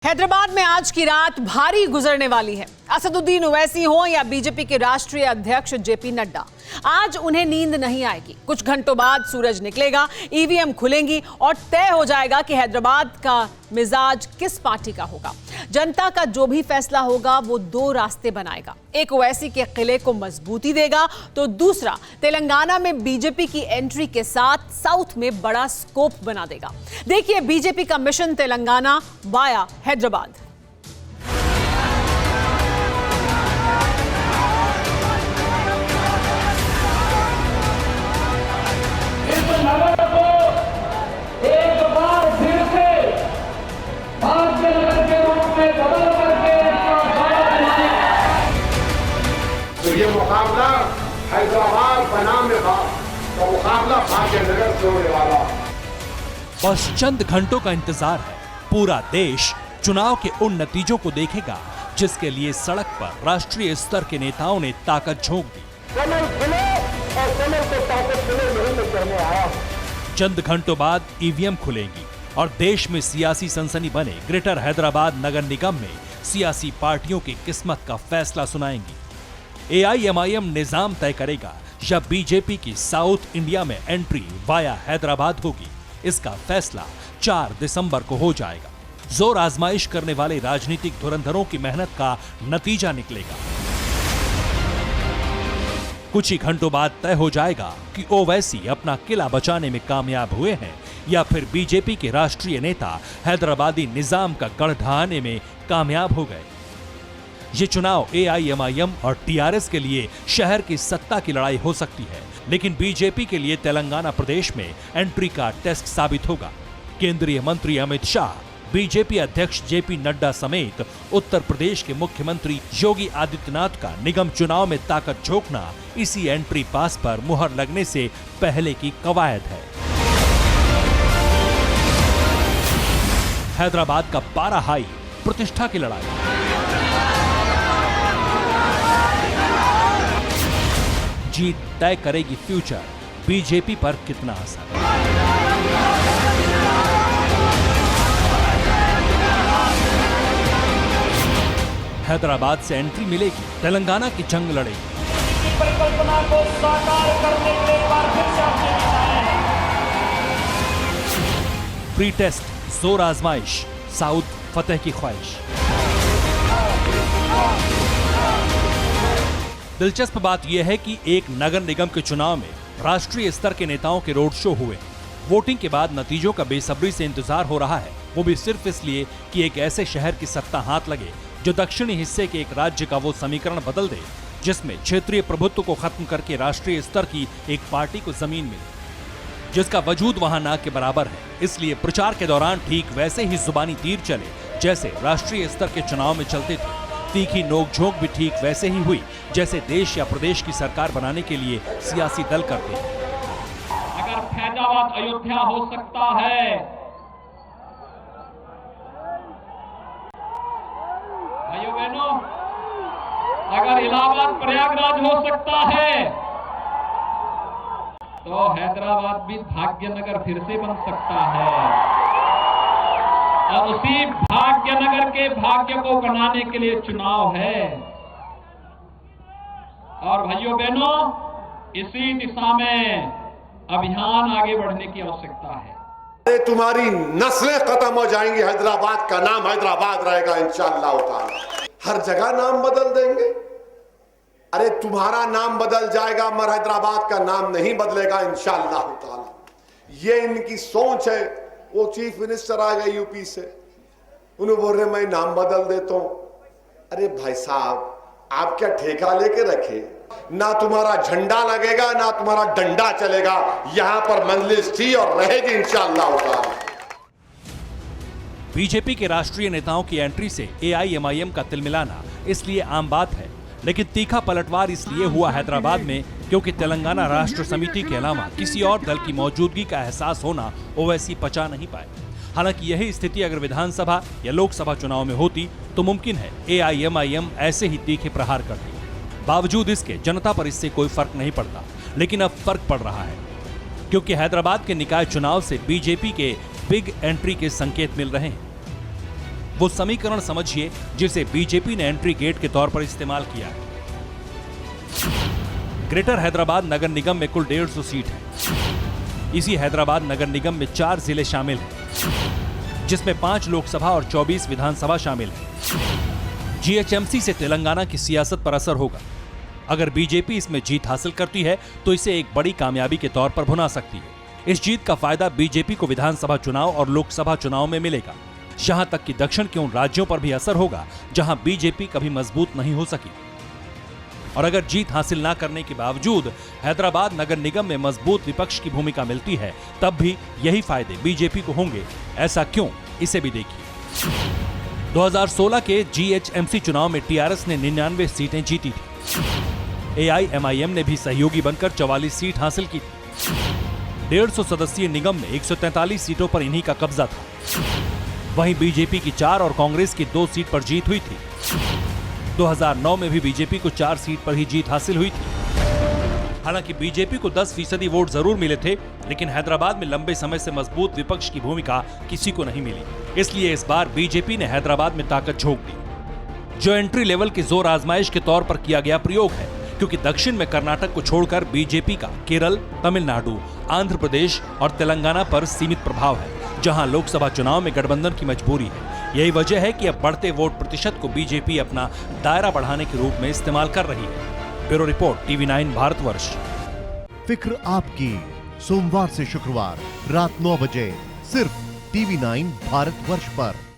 हैदराबाद में आज की रात भारी गुजरने वाली है। असदुद्दीन ओवैसी हो या बीजेपी के राष्ट्रीय अध्यक्ष जेपी नड्डा, आज उन्हें नींद नहीं आएगी। कुछ घंटों बाद सूरज निकलेगा, ईवीएम खुलेंगी और तय हो जाएगा कि हैदराबाद का मिजाज किस पार्टी का होगा। जनता का जो भी फैसला होगा वो दो रास्ते बनाएगा, एक ओवैसी के किले को मजबूती देगा तो दूसरा तेलंगाना में बीजेपी की एंट्री के साथ साउथ में बड़ा स्कोप बना देगा। देखिए बीजेपी का मिशन तेलंगाना वाया हैदराबाद। तो ये मुकाबला हैदराबाद बनाम में था, तो मुकाबला भाग्यनगर से होने वाला। बस चंद घंटों का इंतजार है। पूरा देश चुनाव के उन नतीजों को देखेगा जिसके लिए सड़क पर राष्ट्रीय स्तर के नेताओं ने ताकत झोंक दी। कमल खिले और कमल को ताकत मिले नहीं मैं करने आया हूं। चंद घंटों बाद ईवीएम खुलेंगी और देश में सियासी सनसनी बने ग्रेटर हैदराबाद नगर निगम में सियासी पार्टियों की किस्मत का फैसला सुनाएंगी। AIMIM निजाम तय करेगा या बीजेपी की साउथ इंडिया में एंट्री वाया हैदराबाद होगी। इसका फैसला 4 दिसंबर को हो जाएगा। जोर आजमाइश करने वाले राजनीतिक धुरंधरों की मेहनत का नतीजा निकलेगा। कुछ ही घंटों बाद तय हो जाएगा कि ओवैसी अपना किला बचाने में कामयाब हुए हैं या फिर बीजेपी के राष्ट्रीय नेता हैदराबादी निजाम का गढ़ ढहाने में कामयाब हो गए। ये चुनाव AIMIM और TRS के लिए शहर की सत्ता की लड़ाई हो सकती है, लेकिन बीजेपी के लिए तेलंगाना प्रदेश में एंट्री का टेस्ट साबित होगा। केंद्रीय मंत्री अमित शाह, बीजेपी अध्यक्ष जेपी नड्डा समेत उत्तर प्रदेश के मुख्यमंत्री योगी आदित्यनाथ का निगम चुनाव में ताकत झोंकना इसी एंट्री पास पर मुहर लगने से पहले की कवायद है। हैदराबाद का पारा हाई, प्रतिष्ठा की लड़ाई। जीत तय करेगी फ्यूचर, बीजेपी पर कितना असर। हैदराबाद से एंट्री मिलेगी, तेलंगाना की जंग लड़ेगी। परिकल्पना को साकार करने के लिए एक बार फिर से आपने दिखाया है। प्री टेस्ट, जोर आजमाइश, साउथ फतेह की ख्वाहिश। दिलचस्प बात यह है कि एक नगर निगम के चुनाव में राष्ट्रीय स्तर के नेताओं के रोड शो हुए। वोटिंग के बाद नतीजों का बेसब्री से इंतजार हो रहा है, वो भी सिर्फ इसलिए कि एक ऐसे शहर की सत्ता हाथ लगे जो दक्षिणी हिस्से के एक राज्य का वो समीकरण बदल दे जिसमें क्षेत्रीय प्रभुत्व को खत्म करके राष्ट्रीय स्तर की एक पार्टी को जमीन मिले, जिसका वजूद वहां ना के बराबर है। इसलिए प्रचार के दौरान ठीक वैसे ही जुबानी तीर चले जैसे राष्ट्रीय स्तर के चुनाव में चलते थे। तीखी नोकझोंक भी ठीक वैसे ही हुई जैसे देश या प्रदेश की सरकार बनाने के लिए सियासी दल करते हैं। अगर फैजाबाद अयोध्या हो सकता है, भाइयों बहनों, अगर इलाहाबाद प्रयागराज हो सकता है, तो हैदराबाद भी भाग्यनगर फिर से बन सकता है। और उसी भाग्यनगर के भाग्य को बनाने के लिए चुनाव है। और भाइयों बहनों, इसी दिशा में अभियान आगे बढ़ने की आवश्यकता है। तुम्हारी नस्लें खत्म हो जाएंगी, हैदराबाद का नाम हैदराबाद रहेगा इंशाअल्लाह ताला। हर जगह नाम बदल देंगे। अरे तुम्हारा नाम बदल जाएगा मगर हैदराबाद का नाम नहीं बदलेगा इंशाअल्लाह ताला। ये इनकी सोच है। वो चीफ मिनिस्टर आ गए यूपी से, उन्होंने बोल रहे मैं नाम बदल देता हूं। अरे भाई साहब, आप क्या ठेका लेके रखे? ना तुम्हारा झंडा लगेगा ना तुम्हारा डंडा चलेगा। यहां पर मंजलिस थी और रहेगी इंशाअल्लाह ताला। बीजेपी के राष्ट्रीय नेताओं की एंट्री से AIMIM का तिलमिलाना इसलिए आम बात है, लेकिन तीखा पलटवार इसलिए हुआ हैदराबाद में क्योंकि तेलंगाना राष्ट्र समिति के अलावा किसी और दल की मौजूदगी का एहसास होना ओवैसी पचा नहीं पाए। हालांकि यही स्थिति अगर विधानसभा या लोकसभा चुनाव में होती तो मुमकिन है AIMIM ऐसे ही तीखे प्रहार करती। बावजूद इसके जनता पर इससे कोई फर्क नहीं पड़ता, लेकिन अब फर्क पड़ रहा है क्योंकि हैदराबाद के निकाय चुनाव से बीजेपी के बिग एंट्री के संकेत मिल रहे हैं। वो समीकरण समझिए जिसे बीजेपी ने एंट्री गेट के तौर पर इस्तेमाल किया है। ग्रेटर हैदराबाद नगर निगम में कुल 150 सीट है। इसी हैदराबाद नगर निगम में 4 जिले शामिल हैं, जिसमें 5 लोकसभा और 24 विधानसभा शामिल हैं। जीएचएमसी से तेलंगाना की सियासत पर असर होगा। अगर बीजेपी इसमें जीत हासिल करती है तो इसे एक बड़ी कामयाबी के तौर पर भुना सकती है। इस जीत का फायदा बीजेपी को विधानसभा चुनाव और लोकसभा चुनाव में मिलेगा। यहां तक कि दक्षिण के उन राज्यों पर भी असर होगा जहां बीजेपी कभी मजबूत नहीं हो सकी। और अगर जीत हासिल ना करने के बावजूद हैदराबाद नगर निगम में मजबूत विपक्ष की भूमिका मिलती है, तब भी यही फायदे बीजेपी को होंगे। ऐसा क्यों, इसे भी देखिए। 2016 के जीएचएमसी चुनाव में टीआरएस ने 99 सीटें जीती थी। एआईएमआईएम ने भी सहयोगी बनकर 44 सीट हासिल की थी। 150 सदस्यीय निगम में 143 सीटों पर इन्हीं का कब्जा था। वहीं बीजेपी की 4 और कांग्रेस की 2 सीट पर जीत हुई थी। 2009 में भी बीजेपी को 4 सीट पर ही जीत हासिल हुई थी। हालांकि बीजेपी को 10% वोट जरूर मिले थे, लेकिन हैदराबाद में लंबे समय से मजबूत विपक्ष की भूमिका किसी को नहीं मिली। इसलिए इस बार बीजेपी ने हैदराबाद में ताकत झोंक दी, जो एंट्री लेवल की जोर आजमाइश के तौर पर किया गया प्रयोग है। क्योंकि दक्षिण में कर्नाटक को छोड़कर बीजेपी का केरल, तमिलनाडु, आंध्र प्रदेश और तेलंगाना पर सीमित प्रभाव है, जहां लोकसभा चुनाव में गठबंधन की मजबूरी है। यही वजह है कि अब बढ़ते वोट प्रतिशत को बीजेपी अपना दायरा बढ़ाने के रूप में इस्तेमाल कर रही है। Bureau report, TV9 Bharatvarsh. फिक्र आपकी, सोमवार से शुक्रवार रात 9 बजे सिर्फ TV9 भारतवर्ष पर।